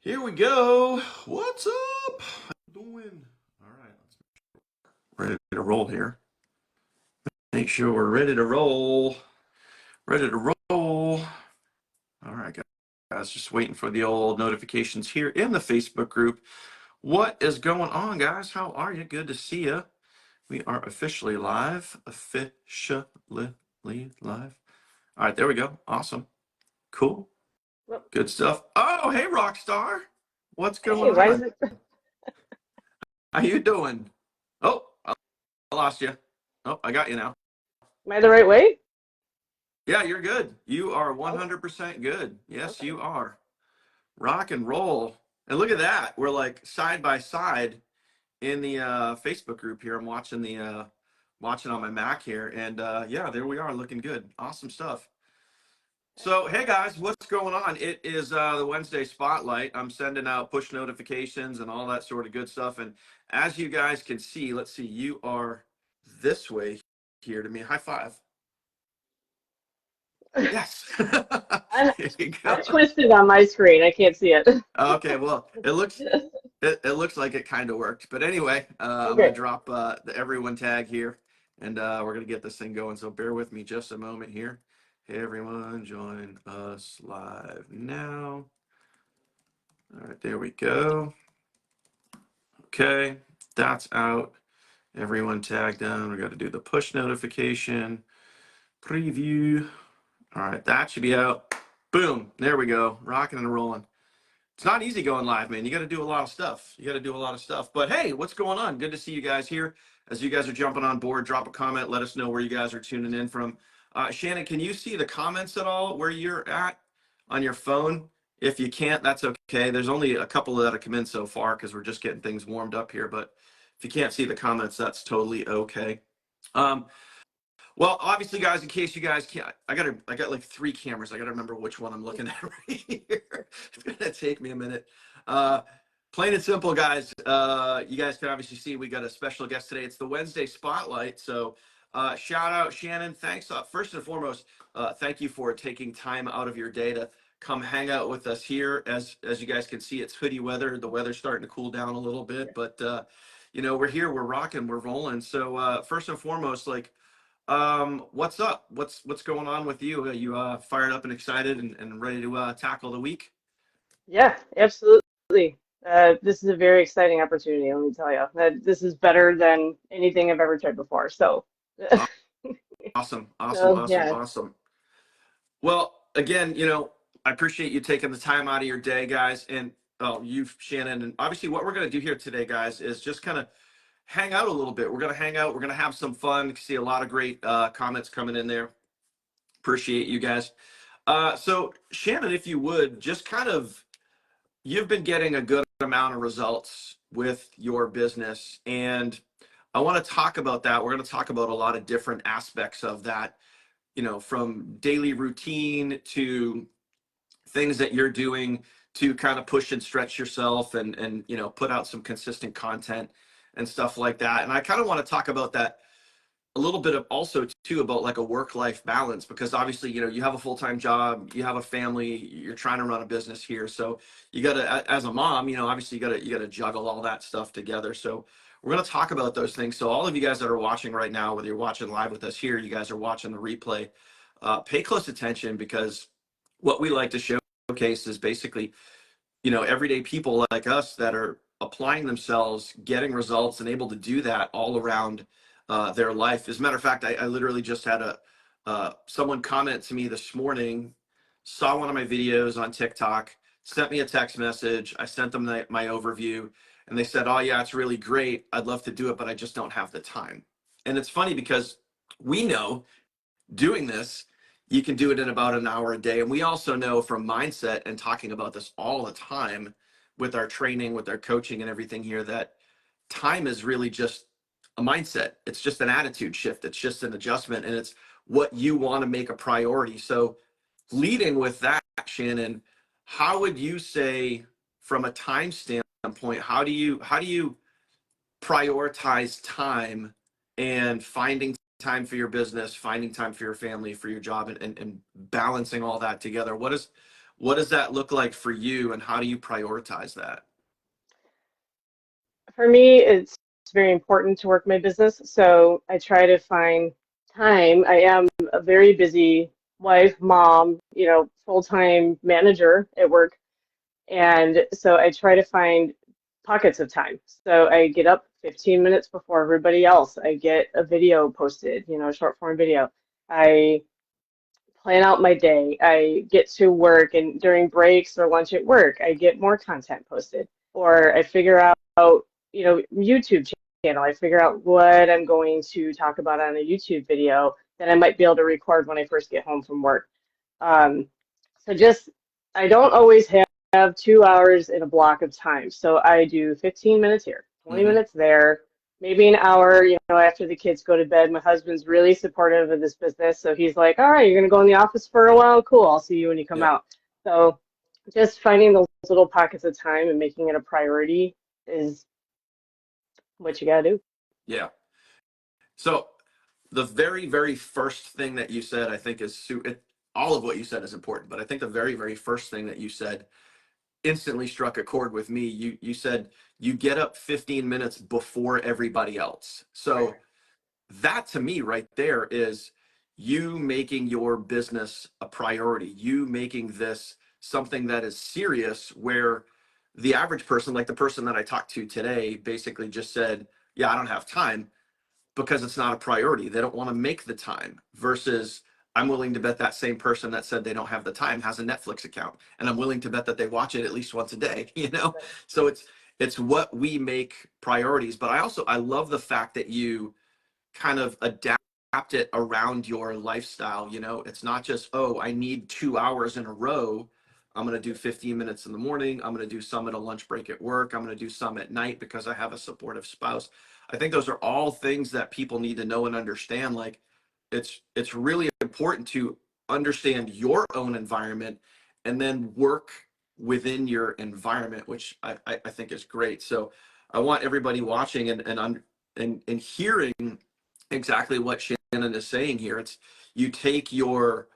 Here we go. What's up? How you doing? All right, let's ready to roll here. Make sure we're ready to roll. Ready to roll. All right, guys, just waiting for the old notifications here in the Facebook group. What is going on, guys? How are you? Good to see you. We are officially live. Officially live. All right, there we go. Awesome. Cool. Well, Good stuff. Oh, hey, Rockstar. What's hey, going why is on? it? How you doing? Oh, I lost you. Oh, I got you now. Am I the right way? Yeah, you're good. You are Okay. 100% good. Yes, Okay. you are. Rock and roll. And look at that. We're like side by side in the Facebook group here. I'm watching the watching on my Mac here, and yeah, there we are, looking good. Awesome stuff. So, hey Excellent. guys, what's going on? It is the Wednesday Spotlight. I'm sending out push notifications and all that sort of good stuff. And as you guys can see, let's see, you are this way here to me. High five. Yes. I'm There you go. I'm twisted on my screen. I can't see it. Okay, well, it looks like it kind of worked. But anyway, I'm gonna Okay. drop the everyone tag here, and we're gonna get this thing going. So bear with me just a moment here. Hey everyone, join us live now. All right, there we go. Okay, that's out. Everyone tagged down. We got to do the push notification preview. All right, that should be out. Boom, there we go. Rocking and rolling. It's not easy going live, man. You got to do a lot of stuff. You got to do a lot of stuff. But hey, what's going on? Good to see you guys here. As you guys are jumping on board, drop a comment. Let us know where you guys are tuning in from. Shannon, can you see the comments at all where you're at on your phone? If you can't, that's okay. There's only a couple that have come in so far because we're just getting things warmed up here. But if you can't see the comments, that's totally okay. Um, well, obviously, guys, in case you guys can't, I got like three cameras. I gotta remember which one I'm looking at right here. It's gonna take me a minute. Uh, Plain and simple, guys. You guys can obviously see we got a special guest today. It's the Wednesday Spotlight. So, shout out Shannon. Thanks. First and foremost, thank you for taking time out of your day to come hang out with us here. As you guys can see, it's hoodie weather. The weather's starting to cool down a little bit, but you know, we're here, we're rocking, we're rolling. So, first and foremost, like. What's up? What's going on with you? Are you fired up and excited and ready to tackle the week? Yeah, absolutely. This is a very exciting opportunity, let me tell you. This is better than anything I've ever tried before. So, Awesome, awesome, so awesome, yeah, awesome. Well, again, you know, I appreciate you taking the time out of your day, guys, and you, Shannon, and obviously what we're going to do here today, guys, is just kind of hang out a little bit. We're going to hang out. We're going to have some fun. See a lot of great comments coming in there. Appreciate you guys. So, Shannon, if you would, just kind of you've been getting a good amount of results with your business, and I want to talk about that. We're going to talk about a lot of different aspects of that, you know, from daily routine to things that you're doing to kind of push and stretch yourself and you know, put out some consistent content and stuff like that. And I kind of want to talk about that a little bit of also too about like a work-life balance, because obviously, you know, you have a full-time job, you have a family, you're trying to run a business here, so you got to, as a mom, you know, obviously you got to juggle all that stuff together. So we're going to talk about those things. So all of you guys that are watching right now, whether you're watching live with us here, you guys are watching the replay, pay close attention, because what we like to showcase is basically, you know, everyday people like us that are applying themselves, getting results, and able to do that all around their life. As a matter of fact, I literally just had a someone comment to me this morning, saw one of my videos on TikTok, sent me a text message. I sent them my overview, and they said, "Oh yeah, it's really great. I'd love to do it, but I just don't have the time." And it's funny because we know doing this, you can do it in about an hour a day. And we also know from mindset and talking about this all the time with our training, with our coaching and everything here, that time is really just a mindset. It's just an attitude shift. It's just an adjustment, and it's what you want to make a priority. So leading with that, Shannon, how would you say from a time standpoint, how do you prioritize time and finding time for your business, finding time for your family, for your job, and balancing all that together? What does that look like for you, and how do you prioritize that? For me, it's very important to work my business, so I try to find time. I am a very busy wife, mom, full-time manager at work, and so I try to find pockets of time. So I get up 15 minutes before everybody else. I get a video posted, a short form video. I plan out my day. I get to work, and during breaks or lunch at work, I get more content posted. Or I figure out, YouTube channel. I figure out what I'm going to talk about on a YouTube video that I might be able to record when I first get home from work. Um, so just, I don't always have 2 hours in a block of time. So I do 15 minutes here, 20 Hmm. minutes there, maybe an hour, after the kids go to bed. My husband's really supportive of this business. So he's like, all right, you're going to go in the office for a while. Cool. I'll see you when you come Yep. out. So just finding those little pockets of time and making it a priority is what you got to do. Yeah. So the very, very first thing that you said, I think all of what you said is important, but I think the very, very first thing that you said instantly struck a chord with me. You said you get up 15 minutes before everybody else. Right. So that to me right there is you making your business a priority, you making this something that is serious, where the average person, like the person that I talked to today, basically just said, yeah, I don't have time, because it's not a priority. They don't want to make the time, versus I'm willing to bet that same person that said they don't have the time has a Netflix account, and I'm willing to bet that they watch it at least once a day, you know? Right. So it's what we make priorities. But I love the fact that you kind of adapt it around your lifestyle. It's not just, oh, I need 2 hours in a row. I'm going to do 15 minutes in the morning. I'm going to do some at a lunch break at work. I'm going to do some at night because I have a supportive spouse. I think those are all things that people need to know and understand. Like, it's really important to understand your own environment and then work within your environment, which I think is great. So I want everybody watching and hearing exactly what Shannon is saying here. It's, you take your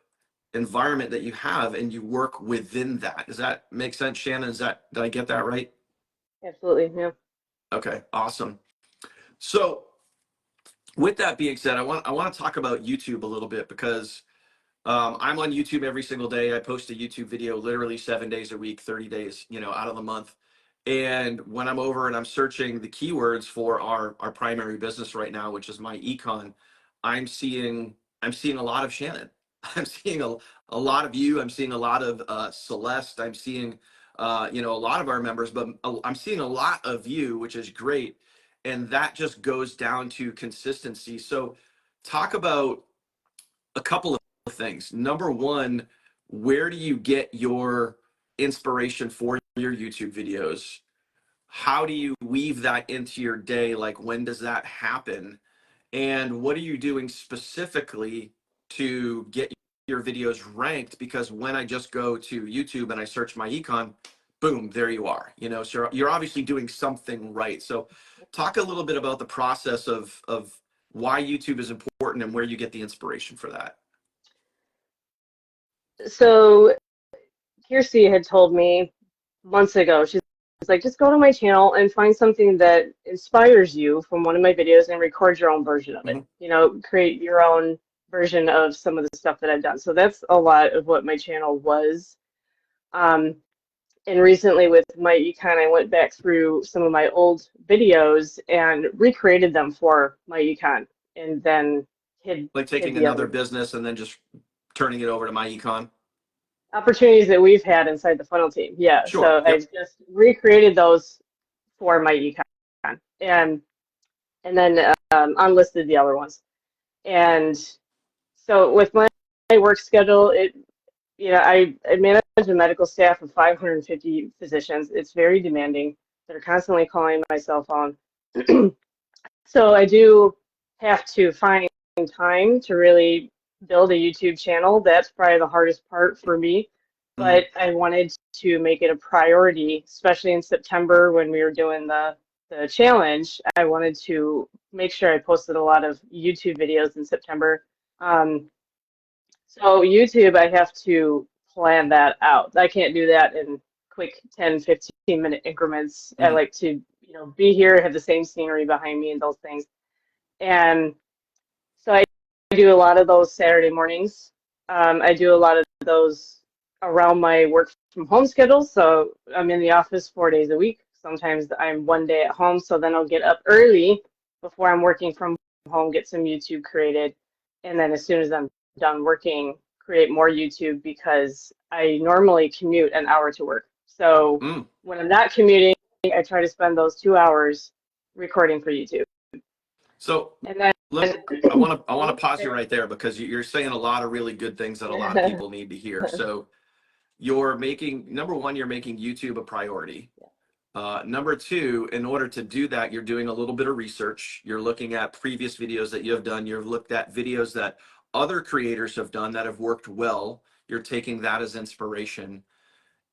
environment that you have and you work within that. Does that make sense, Shannon? Did I get that right? Absolutely. Yeah. Okay, awesome. So with that being said, I want to talk about YouTube a little bit, because I'm on YouTube every single day. I post a YouTube video literally 7 days a week, 30 days, out of the month. And when I'm over and I'm searching the keywords for our primary business right now, which is my econ, I'm seeing I'm seeing a lot of Shannon. I'm seeing a lot of you. I'm seeing a lot of Celeste. I'm seeing a lot of our members, but I'm seeing a lot of you, which is great. And that just goes down to consistency. So talk about a couple of things. Number one, where do you get your inspiration for your YouTube videos? How do you weave that into your day? Like, when does that happen? And what are you doing specifically to get your videos ranked? Because when I just go to YouTube and I search my econ, boom, there you are. So you're obviously doing something right. So talk a little bit about the process of why YouTube is important and where you get the inspiration for that. So Kirsty had told me months ago, she's like, just go to my channel and find something that inspires you from one of my videos and record your own version of it. Mhm. Create your own version of some of the stuff that I've done. So that's a lot of what my channel was. Um, and recently with my econ, I went back through some of my old videos and recreated them for my econ, and then Like hid taking the another other business and then just turning it over to my econ. opportunities that we've had inside the funnel team. Yeah, Sure. so Yep. I've just recreated those for my econ, and then unlisted the other ones. And so with my work schedule, I manage a medical staff of 550 physicians. It's very demanding. They're constantly calling my cell phone. So I do have to find time to really build a YouTube channel. That's probably the hardest part for me. Hmm. But I wanted to make it a priority, especially in September when we were doing the challenge. I wanted to make sure I posted a lot of YouTube videos in September. Um, so YouTube, I have to plan that out. I can't do that in quick 10, 15-minute increments. I Mhm. like to, be here, have the same scenery behind me and those things. And so I do a lot of those Saturday mornings. I do a lot of those around my work from home schedule. So I'm in the office 4 days a week. Sometimes I'm one day at home. So then I'll get up early before I'm working from home, get some YouTube created. And then as soon as I'm done working, create more YouTube because I normally commute an hour to work. So Mm. when I'm not commuting, I try to spend those 2 hours recording for YouTube. So And then, let I want to oh, pause you right there because you're saying a lot of really good things that a lot of people need to hear. So you're making, number one, you're making YouTube a priority. Number two, in order to do that, you're doing a little bit of research. You're looking at previous videos that you have done. You've looked at videos that other creators have done that have worked well. You're taking that as inspiration.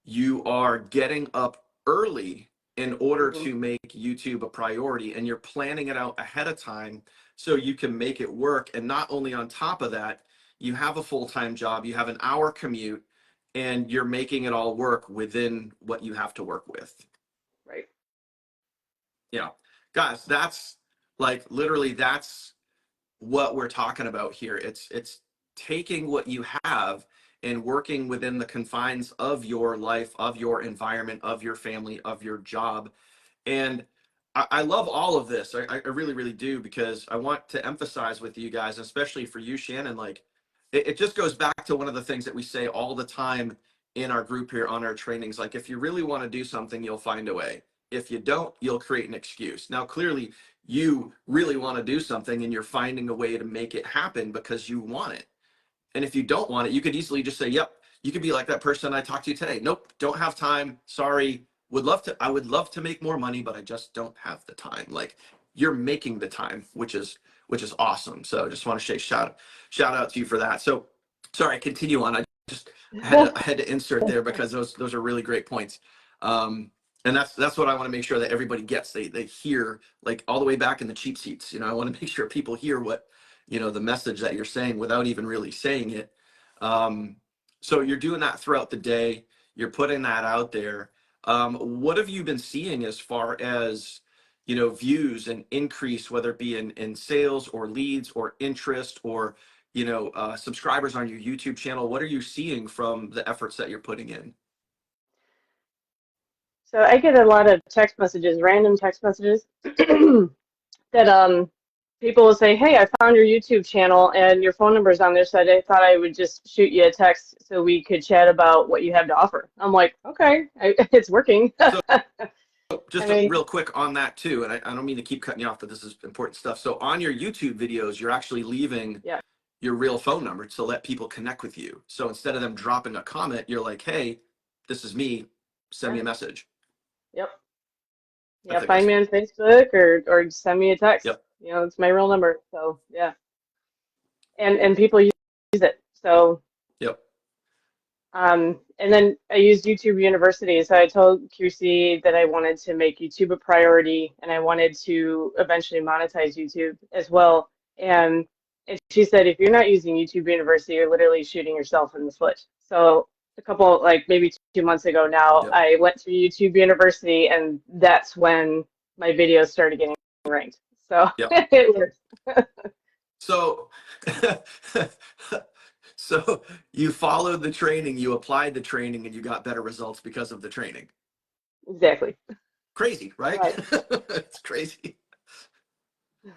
You are getting up early in order Mhm. to make YouTube a priority, and you're planning it out ahead of time so you can make it work. And not only on top of that, you have a full-time job, you have an hour commute, and you're making it all work within what you have to work with. Right. Yeah. Guys, that's like literally that's what we're talking about here. It's taking what you have and working within the confines of your life, of your environment, of your family, of your job. And I love all of this. I really, really do, because I want to emphasize with you guys, especially for you, Shannon, like it just goes back to one of the things that we say all the time in our group here on our trainings. Like, if you really want to do something, you'll find a way. If you don't, you'll create an excuse. Now, clearly, you really want to do something and you're finding a way to make it happen because you want it. And if you don't want it, you could easily just say, yep, you could be like that person I talked to today. Nope, don't have time. Sorry. I would love to make more money, but I just don't have the time. Like, you're making the time, which is awesome. So just want to say shout out to you for that. So sorry, continue on. Just I had to insert there because those are really great points. Um, and that's what I want to make sure that everybody gets. They hear, like, all the way back in the cheap seats. I want to make sure people hear what the message that you're saying without even really saying it. um, so you're doing that throughout the day, you're putting that out there. What have you been seeing as far as views and increase, whether it be in sales or leads or interest or subscribers on your YouTube channel? What are you seeing from the efforts that you're putting in? So I get a lot of text messages, random text messages that people will say, "Hey, I found your YouTube channel and your phone number's on there, so I thought I would just shoot you a text so we could chat about what you have to offer." I'm like, "Okay, it's working." So I just mean, real quick on that too, and I don't mean to keep cutting you off, but this is important stuff. So on your YouTube videos, you're actually leaving yeah, your real phone number to let people connect with you. So instead of them dropping a comment, you're like, hey, this is me, send yeah, me a message. yep, I yeah. think Find that's, me on Facebook or send me a text. yep, It's my real number. So yeah, and people use it. So. yep, And then I used YouTube University. So I told QC that I wanted to make YouTube a priority and I wanted to eventually monetize YouTube as well. And she said, if you're not using YouTube University, you're literally shooting yourself in the foot. So a couple, like maybe 2 months ago now, yep, I went to YouTube University and that's when my videos started getting ranked. So yep. it works. So, so you followed the training, you applied the training, and you got better results because of the training. Exactly. Crazy, right? Right. It's crazy.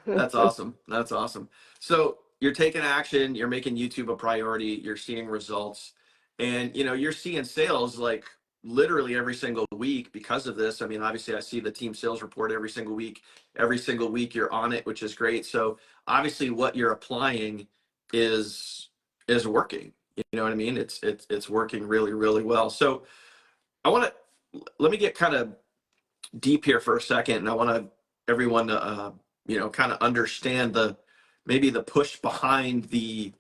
That's awesome. That's awesome. So you're taking action, you're making YouTube a priority, you're seeing results, and you're seeing sales like literally every single week because of this. I mean, obviously I see the team sales report every single week. Every single week you're on it, which is great. So obviously what you're applying is working. You know what I mean? It's working really, really well. So I want to let me get kind of deep here for a second, and I want everyone to kind of understand maybe the push behind the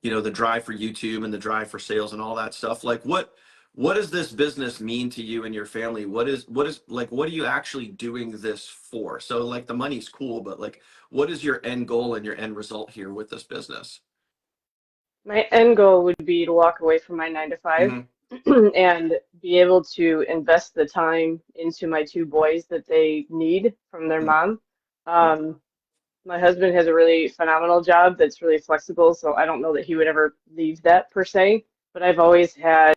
drive for YouTube and the drive for sales and all that stuff. Like, what does this business mean to you and your family? What is like, what are you actually doing this for? So like, the money's cool, but like, what is your end goal and your end result here with this business? My end goal would be to walk away from my 9 to 5 Hmm. and be able to invest the time into my two boys that they need from their mom. Um, my husband has a really phenomenal job that's really flexible, so I don't know that he would ever leave that per se. But I've always had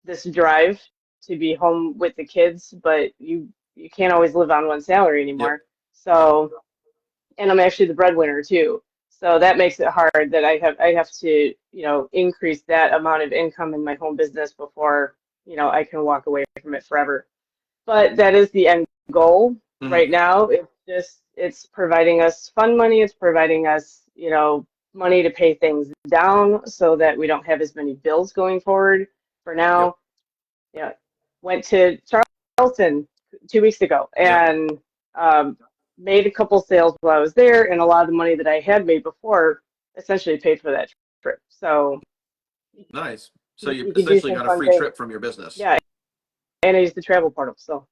this drive to be home with the kids, but you can't always live on one salary Yep. anymore. So, and I'm actually the breadwinner too. So that makes it hard that I have to, increase that amount of income in my home business before, I can walk away from it forever. But that is the end goal Hmm. right now. It's providing us fun money. It's providing us, money to pay things down so that we don't have as many bills going forward. For Yep. now, yeah, went to Charleston 2 weeks ago Yep. and um, made a couple sales while I was there, and a lot of the money that I had made before essentially paid for that trip. So Nice. So you you can do essentially some got a fun free things. trip from your business. Yeah, and I use the travel portal. So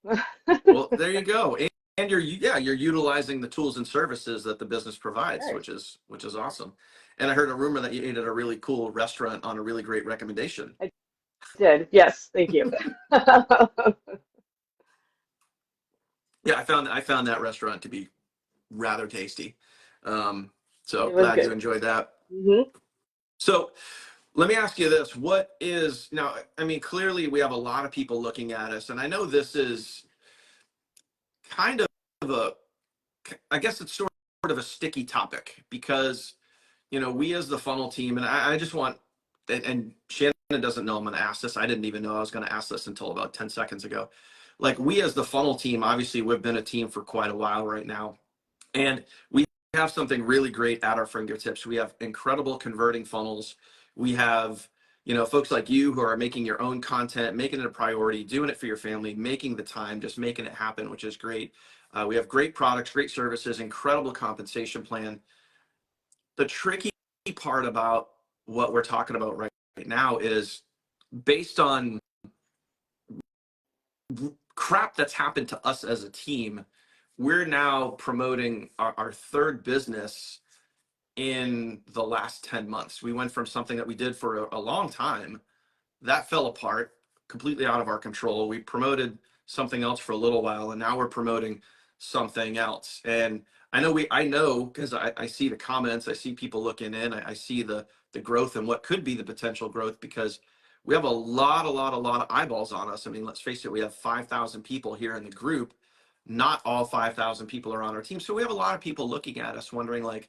Well, there you go. And you're utilizing the tools and services that the business provides, right. which is awesome. And I heard a rumor that you ate at a really cool restaurant on a really great recommendation. I did. Yes, thank you. Yeah, I found that restaurant to be rather tasty. Um, so It was glad you good. enjoyed that. Hmm. So let me ask you this: what is now? I mean, clearly we have a lot of people looking at us, and I know this is kind of a, I guess it's sort of a sticky topic because we as the funnel team, and I just want, and Shannon doesn't know I'm going to ask this. I didn't even know I was going to ask this until about 10 seconds ago. Like we as the funnel team, obviously we've been a team for quite a while right now. And we have something really great at our fingertips. We have incredible converting funnels. We have, folks like you who are making your own content, making it a priority, doing it for your family, making the time, just making it happen, which is great. We have great products, great services, incredible compensation plan. The tricky part about what we're talking about right now is based on crap that's happened to us as a team. We're now promoting our third business in the last 10 months. We went from something that we did for a long time that fell apart, completely out of our control. We promoted something else for a little while, and now we're promoting something else. And I know because I see the comments, I see people looking in, I see the growth and what could be the potential growth because we have a lot of eyeballs on us. I mean, let's face it, we have 5,000 people here in the group. Not all 5,000 people are on our team. So we have a lot of people looking at us wondering like,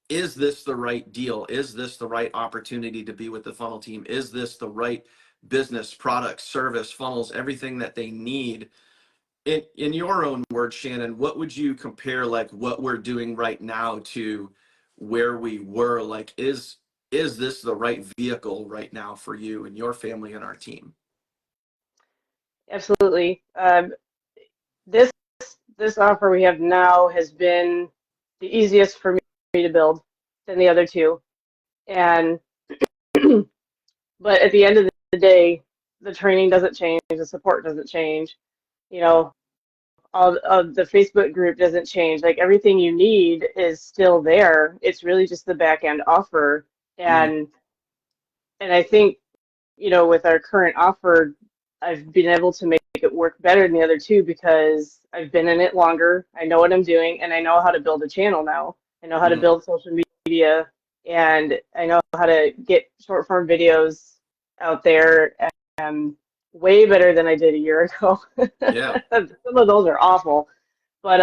is this the right deal? Is this the right opportunity to be with the funnel team? Is this the right business, product, service, funnels, everything that they need? In your own words, Shannon, what would you compare like what we're doing right now to where we were? Like, is this the right vehicle right now for you and your family and our team? Absolutely. This this offer we have now has been the easiest for me to build than the other two. And but at the end of the day, the training doesn't change, the support doesn't change. You know, all of the Facebook group doesn't change. Like everything you need is still there. It's really just the back end offer. Mm-hmm. And I think, with our current offer, I've been able to make it work better than the other two because I've been in it longer. I know what I'm doing, and I know how to build a channel now. I know how to Mm-hmm. build social media, and I know how to get short form videos out there, and way better than I did a year ago. Yeah. Some of those are awful, but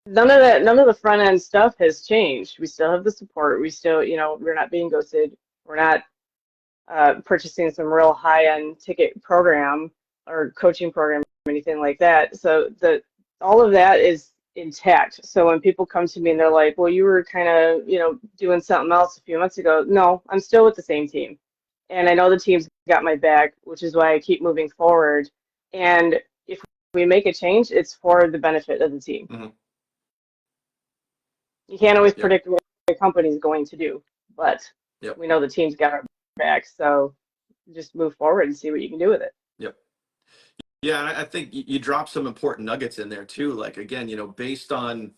none of the front end stuff has changed. We still have the support. We still, we're not being ghosted. We're not purchasing some real high-end ticket program or coaching program or anything like that. So the all of that is intact. So when people come to me and they're like, "Well, you were kind of, doing something else a few months ago." No, I'm still with the same team, and I know the team's got my back, which is why I keep moving forward. And if we make a change, it's for the benefit of the team. Mm-hmm. You can't always Yep. predict what the company's going to do, but Yep. we know the team's got our back. So just move forward and see what you can do with it. Yep. Yeah, and I think you drop some important nuggets in there too. Like again, based on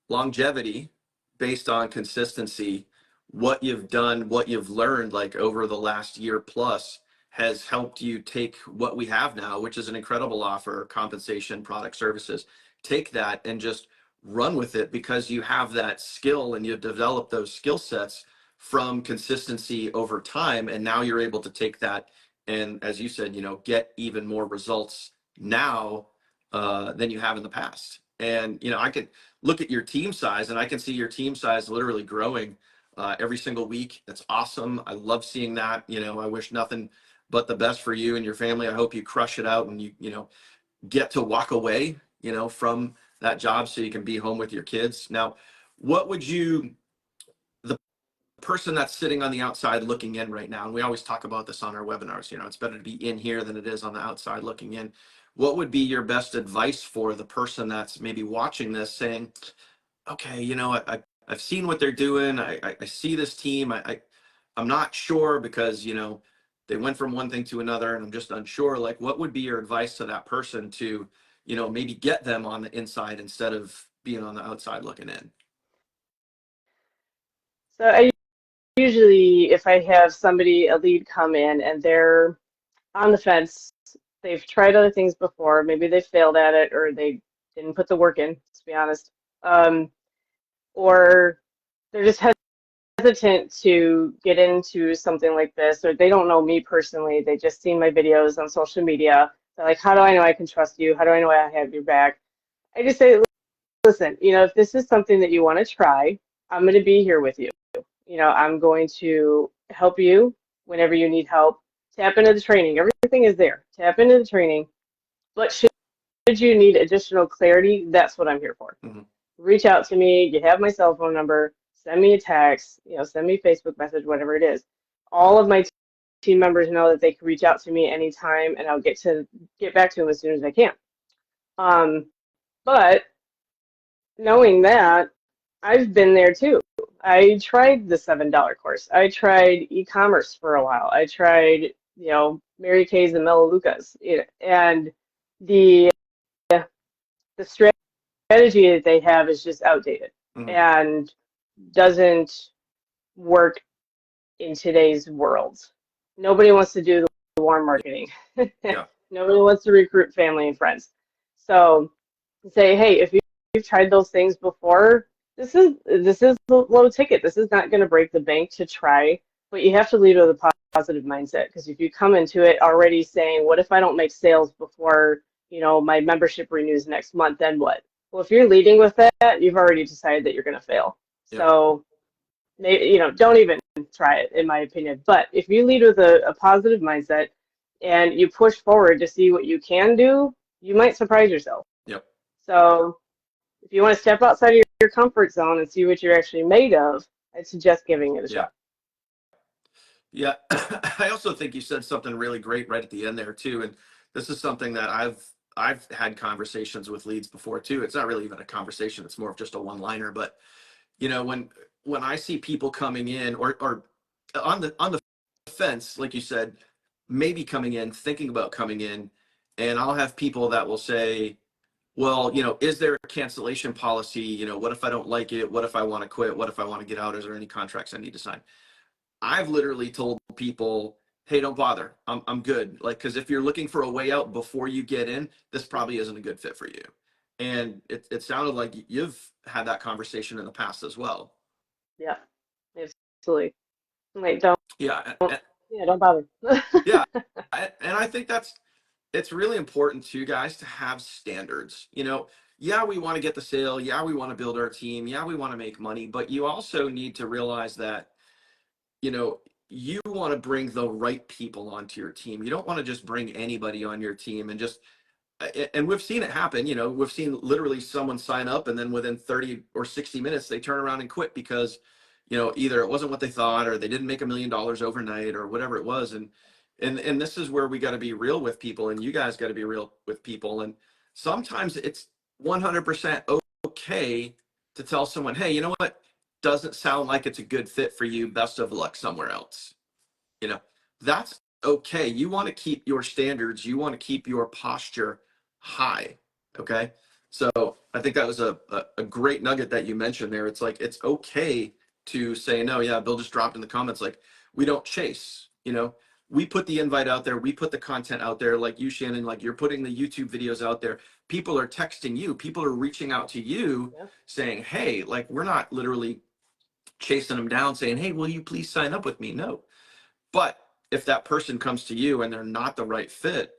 longevity, based on consistency, what you've done, what you've learned like over the last year plus has helped you take what we have now, which is an incredible offer, compensation, product, services. Take that and just run with it because you have that skill and you've developed those skill sets from consistency over time. And now you're able to take that and, as you said, get even more results now than you have in the past. And, I can look at your team size and I can see your team size literally growing every single week. That's awesome. I love seeing that. I wish nothing but the best for you and your family. I hope you crush it out and you get to walk away, from that job so you can be home with your kids. Now, what would the person that's sitting on the outside looking in right now, and we always talk about this on our webinars, it's better to be in here than it is on the outside looking in. What would be your best advice for the person that's maybe watching this saying, okay, I've seen what they're doing. I see this team. I'm not sure because, they went from one thing to another and I'm just unsure. Like, what would be your advice to that person to, maybe get them on the inside instead of being on the outside looking in? So I usually, if I have somebody, a lead come in and they're on the fence, they've tried other things before, maybe they failed at it or they didn't put the work in, to be honest. Or they're just hesitant to get into something like this, or they don't know me personally. They just seen my videos on social media. They're like, how do I know I can trust you? How do I know I have your back? I just say, listen, if this is something that you want to try, I'm going to be here with you. I'm going to help you whenever you need help. Tap into the training. Everything is there. Tap into the training. But should you need additional clarity, that's what I'm here for. Mm-hmm. Reach out to me. You have my cell phone number. Send me a text. Send me a Facebook message, whatever it is. All of my team members know that they can reach out to me anytime, and I'll get back to them as soon as I can. But knowing that, I've been there too. I tried the $7 course. I tried e-commerce for a while. I tried, Mary Kay's and Melaleuca's, and the the strategy that they have is just outdated Mm-hmm. and doesn't work in today's world. Nobody wants to do the warm marketing. Yeah. Nobody wants to recruit family and friends. So say, hey, if you've tried those things before, this is low ticket. This is not going to break the bank to try, but you have to lead with a positive mindset, because if you come into it already saying, what if I don't make sales before my membership renews next month, then what? Well, if you're leading with that, you've already decided that you're going to fail. Yep. So maybe, don't even try it, in my opinion. But if you lead with a positive mindset and you push forward to see what you can do, you might surprise yourself. Yep. So if you want to step outside of your comfort zone and see what you're actually made of, I'd suggest giving it a shot. Yeah. I also think you said something really great right at the end there too. And this is something that I've had conversations with leads before too. It's not really even a conversation. It's more of just a one-liner. But when I see people coming in or on the fence, like you said, maybe coming in, thinking about coming in, and I'll have people that will say, well, is there a cancellation policy? What if I don't like it? What if I want to quit? What if I want to get out? Is there any contracts I need to sign? I've literally told people, hey, don't bother. I'm good. Like, because if you're looking for a way out before you get in, this probably isn't a good fit for you. And it sounded like you've had that conversation in the past as well. Yeah, absolutely. Like, don't, Yeah. yeah, don't bother. Yeah. And I think it's really important too, guys, to have standards. Yeah, we want to get the sale. Yeah, we want to build our team. Yeah, we want to make money. But you also need to realize that you want to bring the right people onto your team. You don't want to just bring anybody on your team and we've seen it happen. We've seen literally someone sign up and then within 30 or 60 minutes, they turn around and quit because, either it wasn't what they thought or they didn't make $1 million overnight or whatever it was. And this is where we got to be real with people, and you guys got to be real with people. And sometimes it's 100% okay to tell someone, hey, you know what? Doesn't sound like it's a good fit for you. Best of luck somewhere else. That's okay. You want to keep your standards. You want to keep your posture high. Okay. So I think that was a great nugget that you mentioned there. It's like, it's okay to say, no, yeah, Bill just dropped in the comments, like, we don't chase, you know, we put the invite out there, we put the content out there, like you, Shannon, like you're putting the YouTube videos out there. People are texting you, people are reaching out to you Yeah. saying, hey, like, we're not literally chasing them down saying, hey, will you please sign up with me? No. But if that person comes to you and they're not the right fit,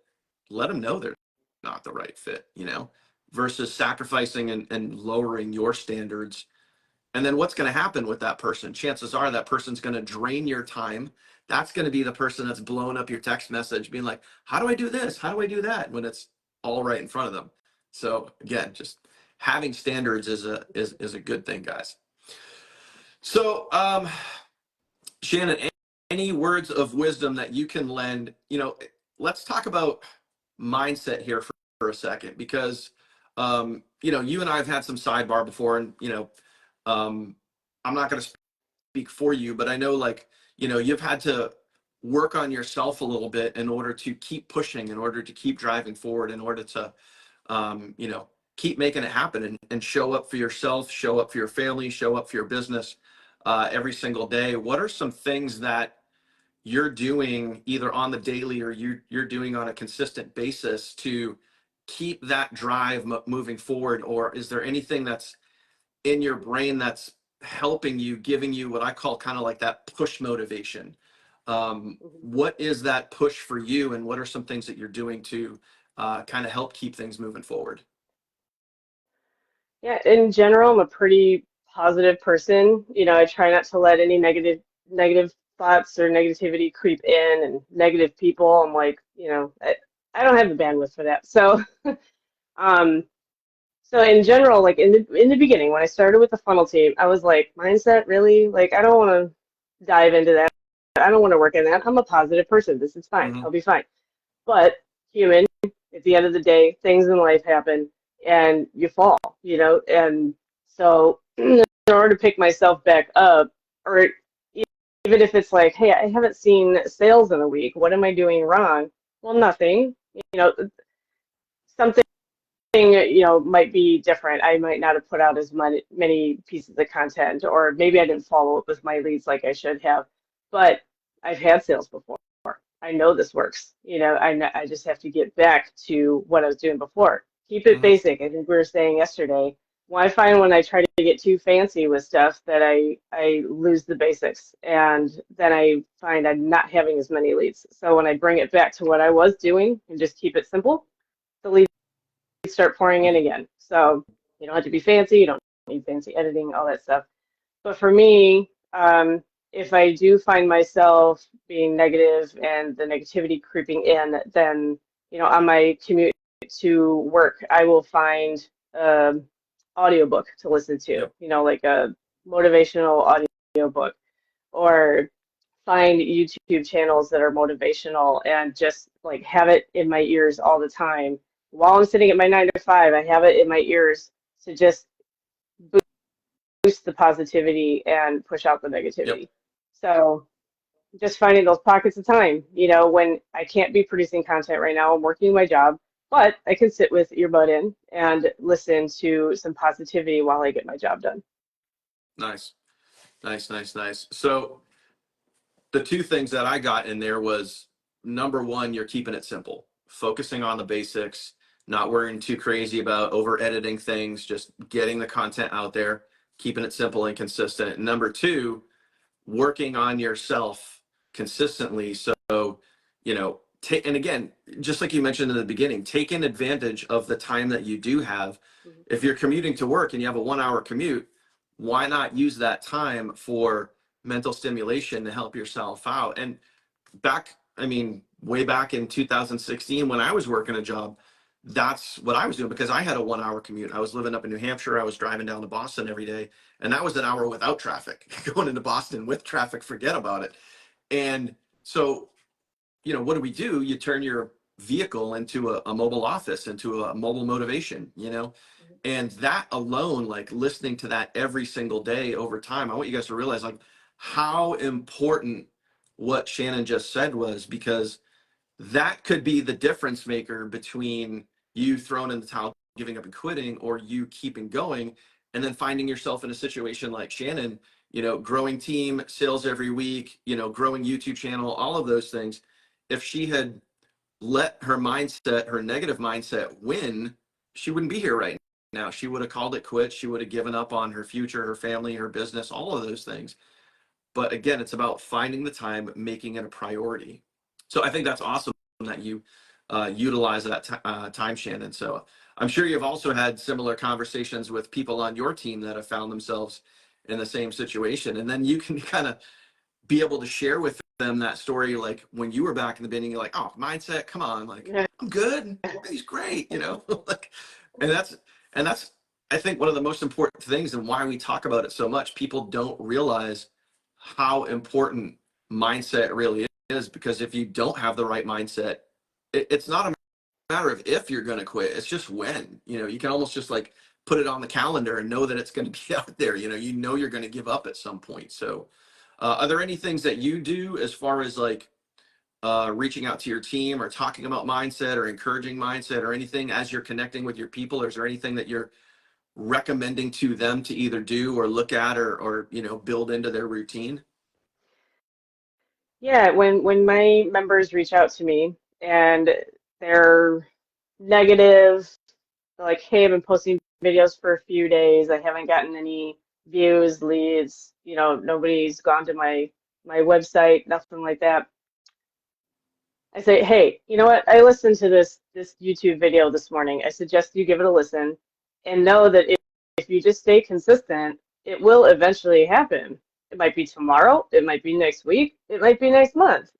let them know they're not the right fit, you know, versus sacrificing and lowering your standards. And then what's going to happen with that person? Chances are that person's going to drain your time. That's going to be the person that's blowing up your text message, being like, how do I do this? How do I do that? When it's all right in front of them. So again, just having standards is a good thing, guys. So Shannon, any words of wisdom that you can lend? You know, let's talk about mindset here for a second, because you know, you and I have had some sidebar before, and you know, I'm not going to speak for you, but I know, like, you know, you've had to work on yourself a little bit in order to keep pushing, in order to keep driving forward, in order to you know, keep making it happen, and show up for yourself, show up for your family, show up for your business every single day. What are some things that you're doing either on the daily or you're doing on a consistent basis to keep that drive moving forward? Or is there anything that's in your brain that's helping you, giving you what I call kind of like that push motivation? Mhm. What is that push for you, and what are some things that you're doing to kind of help keep things moving forward? Yeah, in general, I'm a pretty positive person. You know, I try not to let any negative thoughts or negativity creep in, and negative people. I'm like, you know, I don't have the bandwidth for that. So, um, so in general, like in the beginning, when I started with the funnel team, I was like, mindset, really? Like, I don't want to dive into that. I don't want to work in that. I'm a positive person. This is fine. Hmm. I'll be fine. But human, at the end of the day, things in life happen and you fall, you know? And so in order to pick myself back up, or even if it's like, hey, I haven't seen sales in a week, what am I doing wrong? Well, nothing. You know, something, you know, might be different. I might not have put out as many pieces of content, or maybe I didn't follow up with my leads like I should have. But I've had sales before. I know this works. You know, I just have to get back to what I was doing before. Keep it Hmm. basic. I think we were saying yesterday. Well, I find when I try to get too fancy with stuff that I lose the basics, and then I find I'm not having as many leads. So when I bring it back to what I was doing and just keep it simple, the leads start pouring in again. So you don't have to be fancy. You don't need fancy editing, all that stuff. But for me, if I do find myself being negative and the negativity creeping in, then, you know, on my commute to work, I will find an audiobook to listen to, Yep. you know, like a motivational audiobook, or find YouTube channels that are motivational and just like have it in my ears all the time. While I'm sitting at my 9 to 5, I have it in my ears to just boost the positivity and push out the Yep. negativity. So just finding those pockets of time, you know, when I can't be producing content right now, I'm working my job, but I can sit with earbud in and listen to some positivity while I get my job done. Nice. Nice, nice, nice. So the two things that I got in there was, number one, you're keeping it simple, focusing on the basics, not worrying too crazy about over editing things, just getting the content out there, keeping it simple and consistent. Number two, working on yourself consistently. So, you know, take, and again, just like you mentioned in the beginning, taking advantage of the time that you do have. Mhm. If you're commuting to work and you have a 1 hour commute, why not use that time for mental stimulation to help yourself out? And back, I mean, way back in 2016, when I was working a job, that's what I was doing, because I had a 1 hour commute. I was living up in New Hampshire. I was driving down to Boston every day, and that was an hour without traffic. Going into Boston with traffic, forget about it. And so, you know, what do? You turn your vehicle into a mobile office, into a mobile motivation, you know? And that alone, like listening to that every single day over time, I want you guys to realize like how important what Shannon just said was, because that could be the difference maker between you throwing in the towel, giving up and quitting, or you keeping going and then finding yourself in a situation like Shannon. growing team, sales every week, growing YouTube channel, all of those things. If she had let her mindset, her negative mindset win, she wouldn't be here right now. She would have called it quits. She would have given up on her future, her family, her business, all of those things. But again, it's about finding the time, making it a priority. So I think that's awesome that you utilize that time, Shannon. So I'm sure you've also had similar conversations with people on your team that have found themselves in the same situation. And then you can kind of be able to share with them that story, like when you were back in the beginning, you're like, oh, mindset, come on, like Yeah. I'm good, he's great, like, and that's I think one of the most important things and why we talk about it so much. People don't realize how important mindset really is, because if you don't have the right mindset, it's not a matter of if you're going to quit, it's just when. You can almost just like put it on the calendar and know that it's going to be out there. You're going to give up at some point. So are there any things that you do as far as like reaching out to your team or talking about mindset or encouraging mindset or anything as you're connecting with your people? Or is there anything that you're recommending to them to either do or look at or build into their routine? Yeah, when my members reach out to me and they're negative, they're like, hey, I've been posting videos for a few days. I haven't gotten any views, leads, nobody's gone to my website, nothing like that. I say, hey, you know what? I listened to this YouTube video this morning. I suggest you give it a listen and know that if you just stay consistent, it will eventually happen. It might be tomorrow, it might be next week, it might be next month,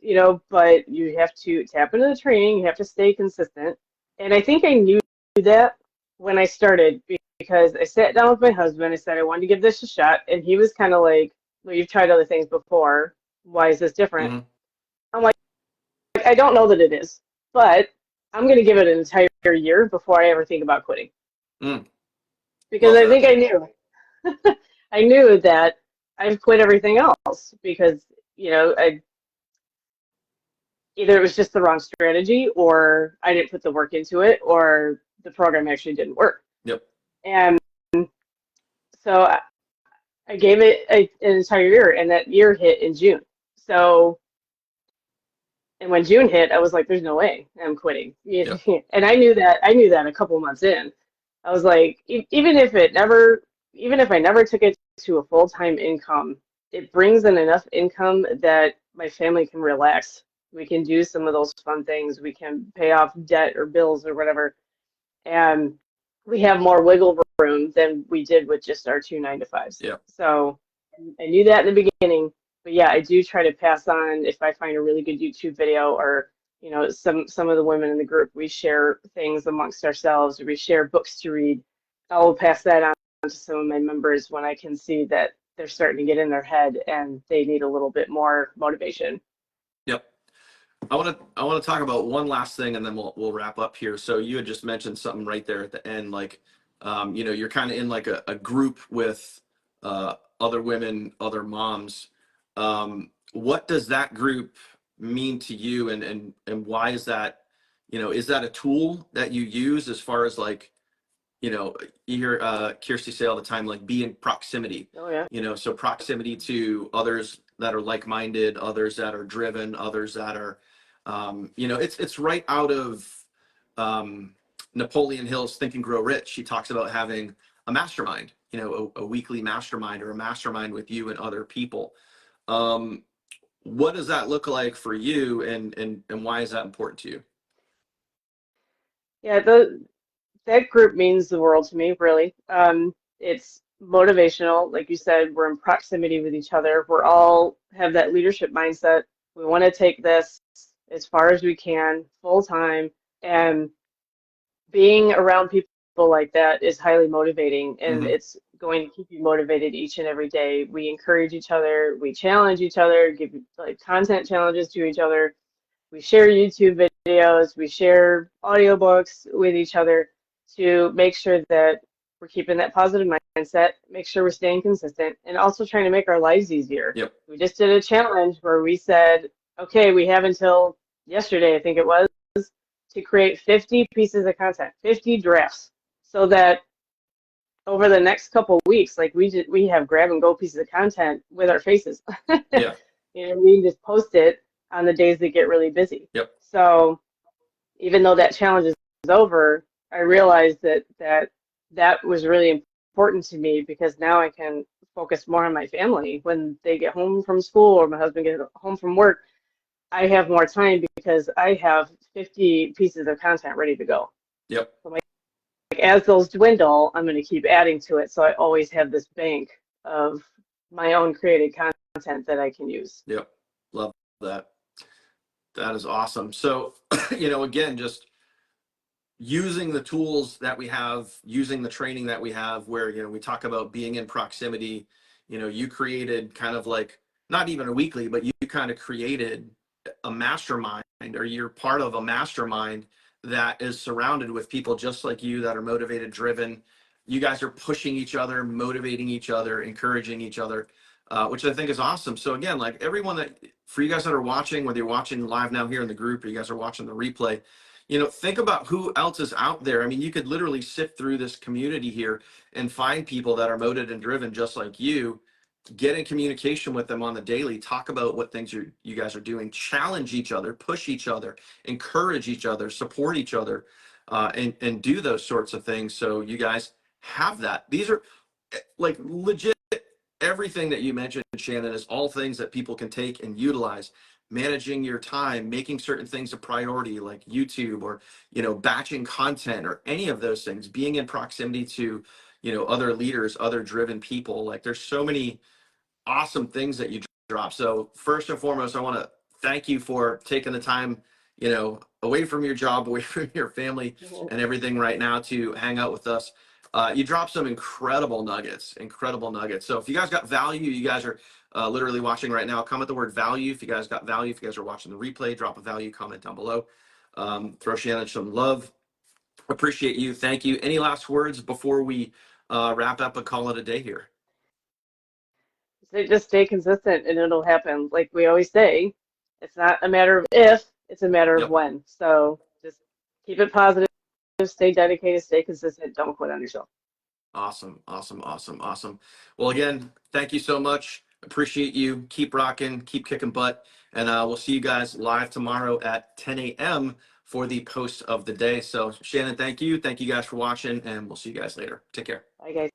but you have to tap into the training, you have to stay consistent. And I think I knew that when I started because I sat down with my husband, I said I wanted to give this a shot, and he was kind of like, well, you've tried other things before. Why is this different? Mm-hmm. I'm like, I don't know that it is, but I'm going to give it an entire year before I ever think about quitting. Mm, Because love I that. think I knew. I knew that I've quit everything else because, either it was just the wrong strategy or I didn't put the work into it or the program actually didn't work. Yep. And so I gave it an entire year, and that year hit in June. So, and when June hit, I was like, "There's no way I'm quitting." Yep. And I knew that. I knew that a couple months in. I was like, even if I never took it to a full-time income, it brings in enough income that my family can relax. We can do some of those fun things. We can pay off debt or bills or whatever, and we have more wiggle room than we did with just our two 9 to 5s. Yep. So I knew that in the beginning, but yeah, I do try to pass on if I find a really good YouTube video or some of the women in the group, we share things amongst ourselves, or we share books to read. I'll pass that on to some of my members when I can see that they're starting to get in their head and they need a little bit more motivation. Yep. I want to talk about one last thing, and then we'll wrap up here. So you had just mentioned something right there at the end, like you're kind of in like a group with other women, other moms. What does that group mean to you, and why is that? Is that a tool that you use as far as like you know, you hear Kirsty say all the time, like be in proximity, Oh yeah. so proximity to others that are like-minded, others that are driven, others that are, it's right out of Napoleon Hill's Think and Grow Rich. She talks about having a mastermind, a weekly mastermind or a mastermind with you and other people. What does that look like for you, and why is that important to you? Yeah, that group means the world to me, really. It's motivational. Like you said, we're in proximity with each other. We're all have that leadership mindset. We want to take this as far as we can, full time. And being around people like that is highly motivating, and Mm-hmm. it's going to keep you motivated each and every day. We encourage each other, we challenge each other, give like content challenges to each other. We share YouTube videos, we share audiobooks with each other to make sure that we're keeping that positive mindset, make sure we're staying consistent, and also trying to make our lives easier. Yep. We just did a challenge where we said, okay, we have until yesterday, I think it was, to create 50 pieces of content, 50 drafts, so that over the next couple weeks, like we have grab and go pieces of content with our faces. Yeah. You know, we can just post it on the days that get really busy. Yep. So even though that challenge is over, I realized that was really important to me because now I can focus more on my family when they get home from school or my husband gets home from work. I have more time because I have 50 pieces of content ready to go. Yep. So like as those dwindle, I'm going to keep adding to it. So I always have this bank of my own created content that I can use. Yep. Love that. That is awesome. So, you know, again, just using the tools that we have, using the training that we have, where, you know, we talk about being in proximity. You know, you created kind of like, not even a weekly, but you kind of created a mastermind, or you're part of a mastermind that is surrounded with people just like you that are motivated, driven. You guys are pushing each other, motivating each other, encouraging each other, which I think is awesome. So again, like everyone that, for you guys that are watching, whether you're watching live now here in the group or you guys are watching the replay, you know, think about who else is out there. I mean, you could literally sift through this community here and find people that are motivated and driven just like you. Get in communication with them on the daily. Talk about what things you guys are doing. Challenge each other, push each other, encourage each other, support each other, and do those sorts of things. So you guys have that. These are like legit. Everything that you mentioned, Shannon, is all things that people can take and utilize. Managing your time, making certain things a priority, like YouTube, or, you know, batching content, or any of those things. Being in proximity to, you know, other leaders, other driven people. Like there's so many awesome things that you drop. So first and foremost, I want to thank you for taking the time, you know, away from your job, away from your family and everything right now to hang out with us. You dropped some incredible nuggets, incredible nuggets. So if you guys got value, you guys are literally watching right now, comment the word value. If you guys got value, if you guys are watching the replay, drop a value comment down below. Throw Shannon some love. Appreciate you. Thank you. Any last words before we wrap up and call it a day here? So just stay consistent and it'll happen. Like we always say, it's not a matter of if, it's a matter of Yep. when. So just keep it positive, stay dedicated, stay consistent, don't quit on yourself. Awesome, awesome, awesome, awesome. Well, again, thank you so much. Appreciate you. Keep rocking, keep kicking butt. And we'll see you guys live tomorrow at 10 a.m. for the post of the day. So, Shannon, thank you. Thank you guys for watching, and we'll see you guys later. Take care. Bye, guys.